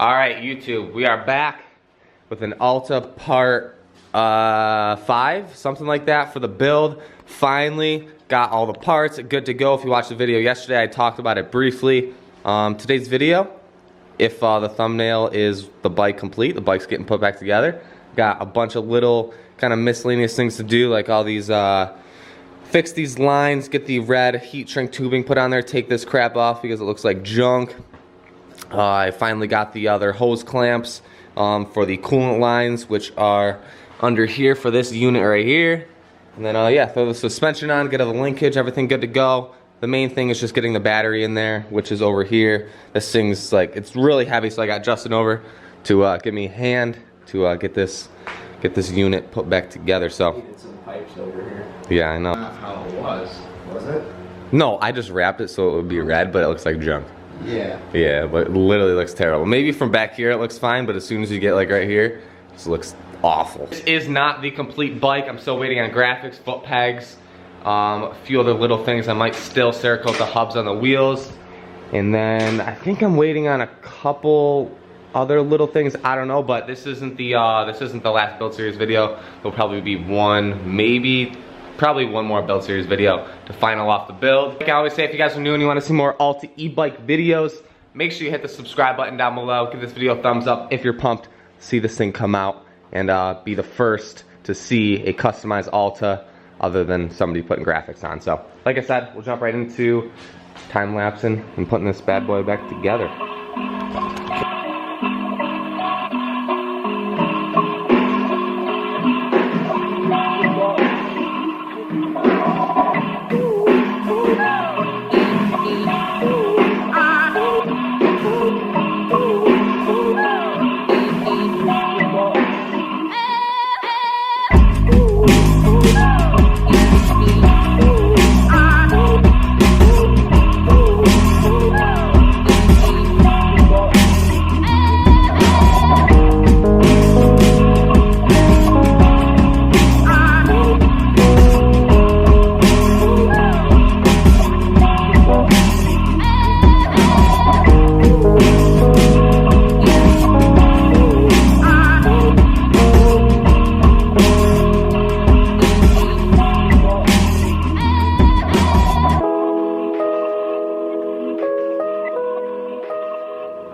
Alright, YouTube, we are back with an Alta part 5, something like that for the build. Finally got all the parts good to go. If you watched the video yesterday, I talked about it briefly. Today's video, if the thumbnail is the bike complete, the bike's getting put back together. Got a bunch of little kind of miscellaneous things to do, like all these fix these lines, get the red heat shrink tubing put on there, take this crap off because it looks like junk. I finally got the other hose clamps for the coolant lines, which are under here for this unit right here. And then yeah, throw the suspension on, get all the linkage, everything good to go. The main thing is just getting the battery in there, which is over here. This thing's like, it's really heavy, so I got Justin over to give me a hand to get this unit put back together. So Needed some pipes over here. yeah, I know. Not how it was it? No, I just wrapped it so it would be red, but it looks like junk. Yeah. Yeah, but it literally looks terrible. Maybe from back here it looks fine, but as soon as you get like right here, it just looks awful. This is not the complete bike. I'm still waiting on graphics, foot pegs, a few other little things. I might still CEREKOTE the hubs on the wheels. And then I think I'm waiting on a couple other little things. I don't know, but this isn't the last build series video. There'll probably be one, maybe probably one more build series video to final off the build. Like I always say, if you guys are new and you want to see more Alta e-bike videos, make sure you hit the subscribe button down below. Give this video a thumbs up if you're pumped to see this thing come out and be the first to see a customized Alta other than somebody putting graphics on. So like I said, we'll jump right into time lapsing and putting this bad boy back together.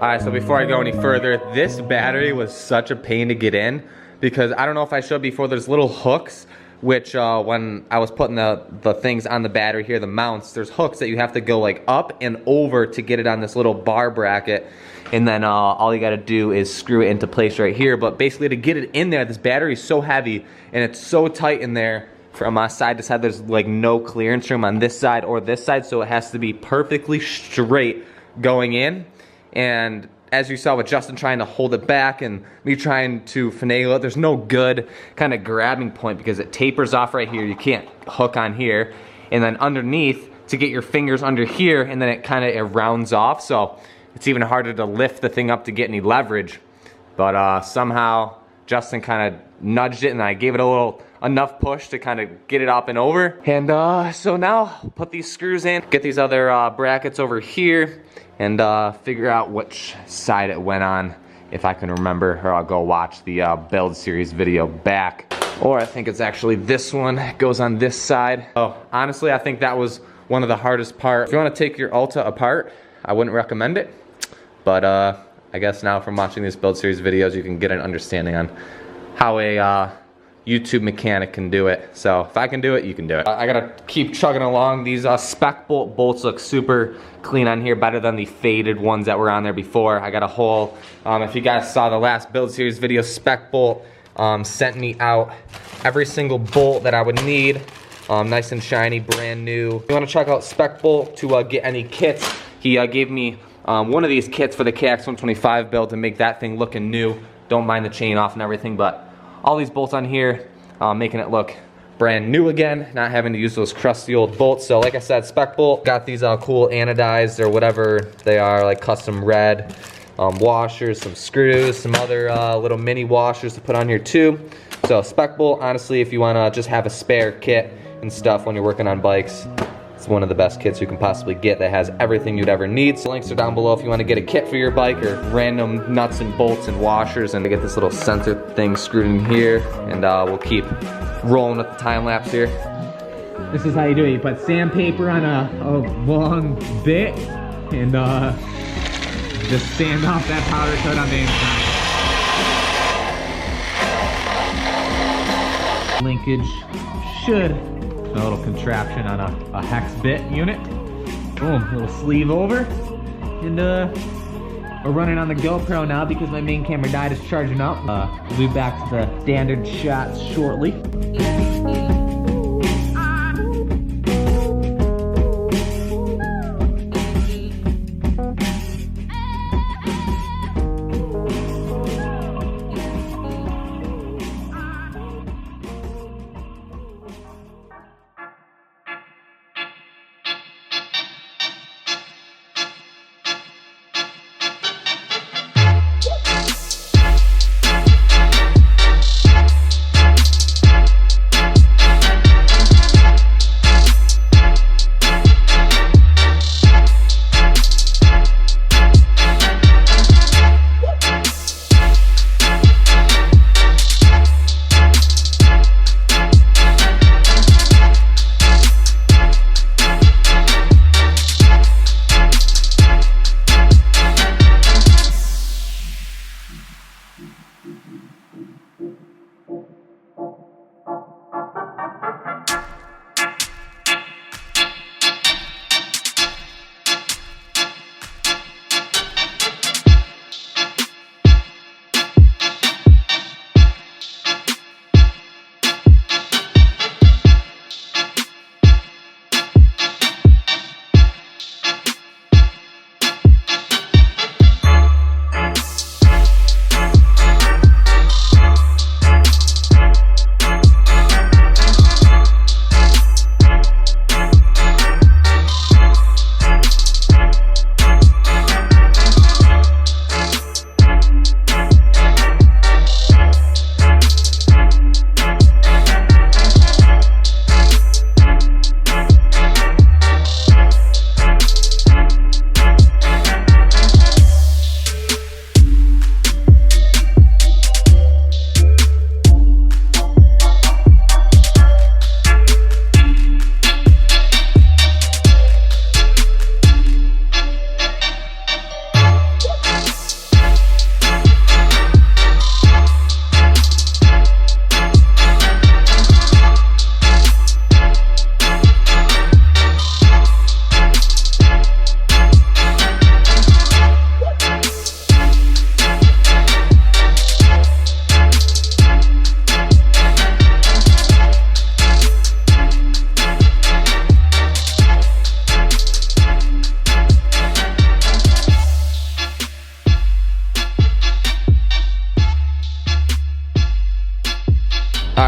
Alright, so before I go any further, this battery was such a pain to get in because I don't know if I showed before, there's little hooks which when I was putting the things on the battery here, the mounts, there's hooks that you have to go like up and over to get it on this little bar bracket, and then all you gotta do is screw it into place right here. But basically to get it in there, this battery is so heavy and it's so tight in there from side to side, there's like no clearance room on this side or this side, so it has to be perfectly straight going in. And as you saw with Justin trying to hold it back and me trying to finagle it, there's no good kind of grabbing point because it tapers off right here. You can't hook on here. And then underneath to get your fingers under here, and then it rounds off. So it's even harder to lift the thing up to get any leverage. But somehow Justin kind of nudged it and I gave it a little enough push to kind of get it up and over. And so now put these screws in, get these other brackets over here, and figure out which side it went on, if I can remember, or I'll go watch the build series video back. Or I think it's actually this one, it goes on this side. Oh, honestly, I think that was one of the hardest parts. If you want to take your Alta apart, I wouldn't recommend it. But I guess now from watching these build series videos, you can get an understanding on how a YouTube mechanic can do it. So if I can do it, you can do it. I gotta keep chugging along. These spec bolt bolts look super clean on here, better than the faded ones that were on there before. I got a hole. If you guys saw the last build series video, spec bolt sent me out every single bolt that I would need. Nice and shiny, brand new. If you wanna check out spec bolt to get any kits, he gave me one of these kits for the KX125 build to make that thing looking new. Don't mind the chain off and everything, but all these bolts on here, making it look brand new again, not having to use those crusty old bolts. So like I said, spec bolt, got these cool anodized or whatever they are, like custom red washers, some screws, some other little mini washers to put on here too. So spec bolt, honestly, if you wanna just have a spare kit and stuff when you're working on bikes, It's one of the best kits you can possibly get that has everything you'd ever need. So links are down below if you want to get a kit for your bike or random nuts and bolts and washers. And to get this little sensor thing screwed in here, and we'll keep rolling with the time lapse here. This is how you do it. You put sandpaper on a long bit and just sand off that powder coat on the inside. Linkage should, a little contraption on a hex bit unit. Boom, little sleeve over. And we're running on the GoPro now because my main camera died. It's charging up. We'll be back to the standard shots shortly.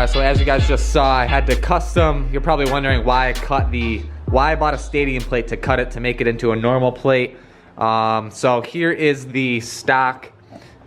So as you guys just saw, I had to custom, you're probably wondering why I bought a stadium plate to cut it to make it into a normal plate. So here is the stock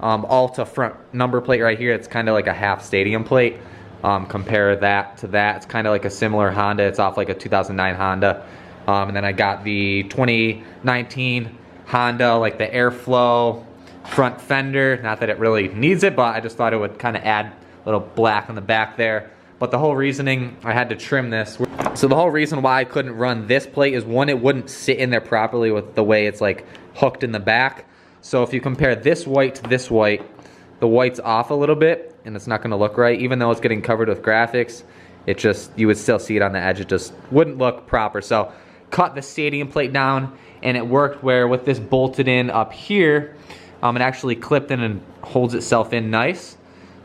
Alta front number plate right here. It's kind of like a half stadium plate. Compare that to that. It's kind of like a similar Honda. It's off like a 2009 Honda. And then I got the 2019 Honda, like the airflow front fender. Not that it really needs it, but I just thought it would kind of add a little black on the back there. But the whole reasoning I had to trim this, so the whole reason why I couldn't run this plate is, one, it wouldn't sit in there properly with the way it's like hooked in the back. So if you compare this white to this white, the white's off a little bit and it's not going to look right. Even though it's getting covered with graphics, it just, you would still see it on the edge. It just wouldn't look proper. So cut the stadium plate down, and it worked where with this bolted in up here, it actually clipped in and holds itself in nice.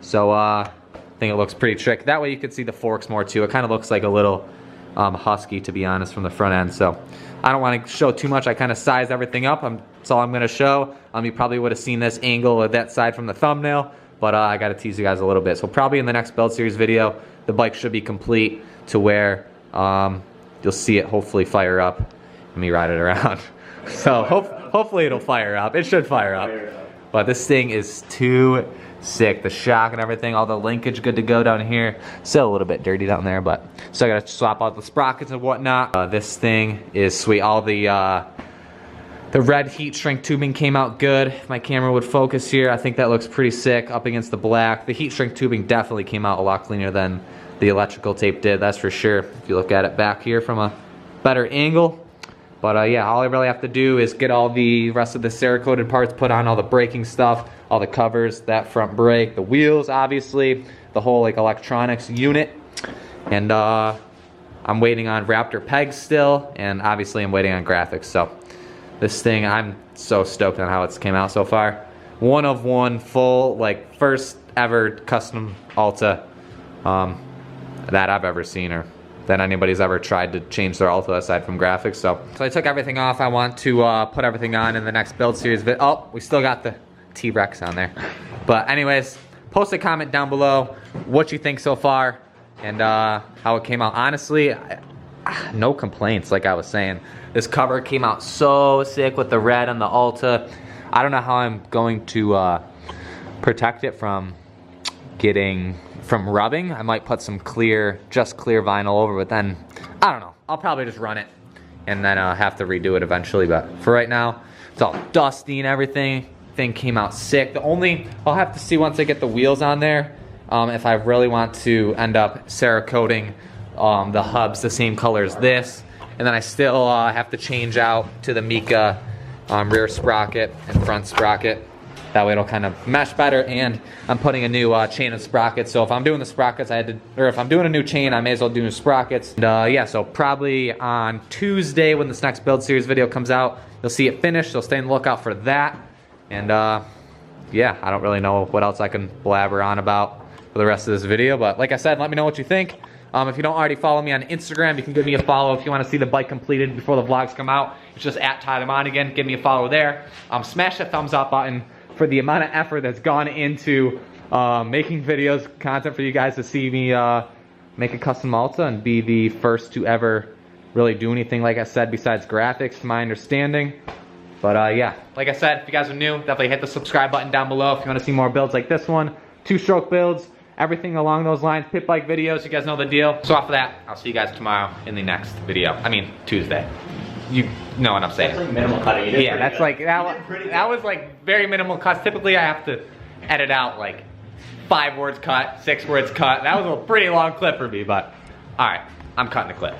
So I think it looks pretty trick. That way you can see the forks more too. It kind of looks like a little husky, to be honest, from the front end. So I don't want to show too much. I kind of sized everything up. That's all I'm going to show. You probably would have seen this angle of that side from the thumbnail, but I got to tease you guys a little bit. So probably in the next build series video, the bike should be complete to where you'll see it hopefully fire up and me ride it around. So hopefully it'll fire up. It should fire up. But this thing is too sick. The shock and everything, all the linkage good to go down here. Still a little bit dirty down there, but still gotta swap out the sprockets and whatnot. This thing is sweet. All the red heat shrink tubing came out good. If my camera would focus here, I think that looks pretty sick up against the black. The heat shrink tubing definitely came out a lot cleaner than the electrical tape did, that's for sure. If you look at it back here from a better angle. But yeah, all I really have to do is get all the rest of the CEREKOTE parts, put on all the braking stuff, all the covers, that front brake, the wheels, obviously, the whole like electronics unit. And I'm waiting on Raptor pegs still, and obviously I'm waiting on graphics. So this thing, I'm so stoked on how it's came out so far. One of one full, like first ever custom Alta that I've ever seen, or that anybody's ever tried to change their Alta aside from graphics. So I took everything off. I want to put everything on in the next build series. Oh, we still got the T-Rex on there. But anyways, post a comment down below what you think so far and how it came out. Honestly, no complaints, like I was saying. This cover came out so sick with the red on the Alta. I don't know how I'm going to protect it from rubbing. I might put some clear, just clear vinyl over, but then, I don't know. I'll probably just run it and then have to redo it eventually. But for right now, it's all dusty and everything. Thing came out sick. I'll have to see once I get the wheels on there, if I really want to end up CEREKOTEing the hubs the same color as this. And then I still have to change out to the Mica rear sprocket and front sprocket. That way it'll kind of mesh better, and I'm putting a new chain of sprockets. So if I'm doing the sprockets, if I'm doing a new chain, I may as well do new sprockets. And yeah, so probably on Tuesday when this next build series video comes out, you'll see it finished, so stay on the lookout for that. And yeah, I don't really know what else I can blabber on about for the rest of this video, but like I said, let me know what you think. If you don't already follow me on Instagram, you can give me a follow. If you want to see the bike completed before the vlogs come out, it's just @TylerMonagan. Give me a follow there. Smash that thumbs up button for the amount of effort that's gone into making videos, content for you guys to see me make a custom Alta and be the first to ever really do anything, like I said, besides graphics, to my understanding. But yeah, like I said, if you guys are new, definitely hit the subscribe button down below if you want to see more builds like this one. 2-stroke builds, everything along those lines, pit bike videos, you guys know the deal. So off of that, I'll see you guys tomorrow in the next video. I mean, Tuesday. You know what I'm saying. That's like minimal cutting. Yeah, that's like, that was like very minimal cuts. Typically I have to edit out like 5 words cut, 6 words cut. That was a pretty long clip for me, but all right, I'm cutting the clip.